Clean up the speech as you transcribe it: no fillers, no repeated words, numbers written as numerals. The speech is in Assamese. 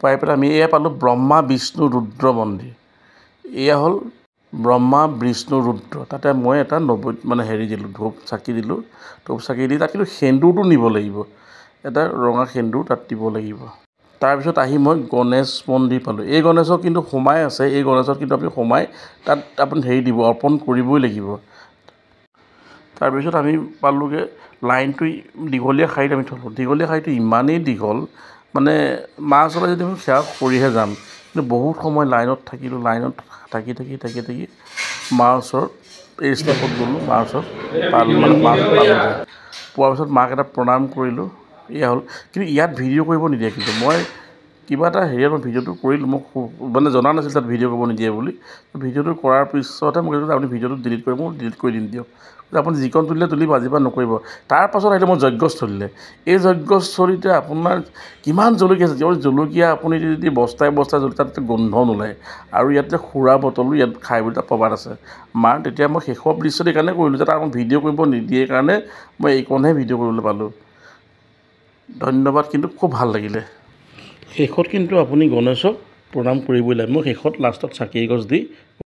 পাই পেলাই আমি এয়া পালোঁ ব্ৰহ্মা বিষ্ণু ৰুদ্ৰ মন্দিৰ। এয়া হ'ল ব্ৰহ্মা বিষ্ণু ৰুদ্ৰ। তাতে মই এটা হেৰি দিলোঁ, ধূপ চাকি দিলোঁ। ধূপ চাকি দি তাত কিন্তু সেন্দুৰটো নিব লাগিব, এটা ৰঙা সেন্দুৰ তাত দিব লাগিব। তাৰপিছত আহি মই গণেশ মন্দিৰ পালোঁ। এই গণেশক কিন্তু সোমাই আছে, এই গণেশত কিন্তু আপুনি সোমাই তাত আপুনি হেৰি দিব, অৰ্পণ কৰিবই লাগিব। তাৰপিছত আমি পালোঁগৈ লাইনটো দীঘলীয়া শাৰীত আমি থ'লোঁ। দীঘলীয়া শাৰীটো ইমানেই দীঘল মানে মা ওচৰলৈ যদি আমি সেৱা কৰিহে যাম, কিন্তু বহুত সময় লাইনত থাকিলোঁ। লাইনত থাকি মাৰ ওচৰত এই ষ্টেপত গ'লোঁ, মাৰ ওচৰত মাক পালোঁগৈ। পোৱাৰ পিছত মাক এটা প্ৰণাম কৰিলোঁ। এয়া হ'ল, কিন্তু ইয়াত ভিডিঅ' কৰিব নিদিয়ে। কিন্তু মই কিবা এটা হেৰিয়াত মই ভিডিঅ'টো কৰিলোঁ, মোক মানে জনা নাছিল তাত ভিডিঅ' কৰিব নিদিয়ে বুলি। ভিডিঅ'টো কৰাৰ পিছতহে মোক কৈছোঁ আপুনি ভিডিঅ'টো ডিলিট কৰিব, মই ডিলিট কৰি দিম দিয়ক। আপুনি যিকণ তুলিলে তুলিব, আজিৰ পৰা নকৰিব। তাৰ পাছত আহিলে মই যজ্ঞস্থলীলৈ। এই যজ্ঞস্থলীতে আপোনাৰ কিমান জলকীয়া আছে। জলকীয়া আপুনি যদি বস্তাই জলকীয়া তাত গোন্ধ নোলায়। আৰু ইয়াতে সুৰা বটলো ইয়াত খাই বুলি তাত প্ৰবাদ আছে। মাৰ তেতিয়া মই শেষৰ দৃশ্যটো এইকাৰণে কৰিলোঁ যে তাত মই ভিডিঅ' কৰিব নিদিয়ে কাৰণে মই এইকণহে ভিডিঅ' কৰিবলৈ পালোঁ। ধন্যবাদ, কিন্তু খুব ভাল লাগিলে। শেষত কিন্তু আপুনি গণেশক প্ৰণাম কৰিবই লাগে। মই শেষত লাষ্টত চাকি এগছ দি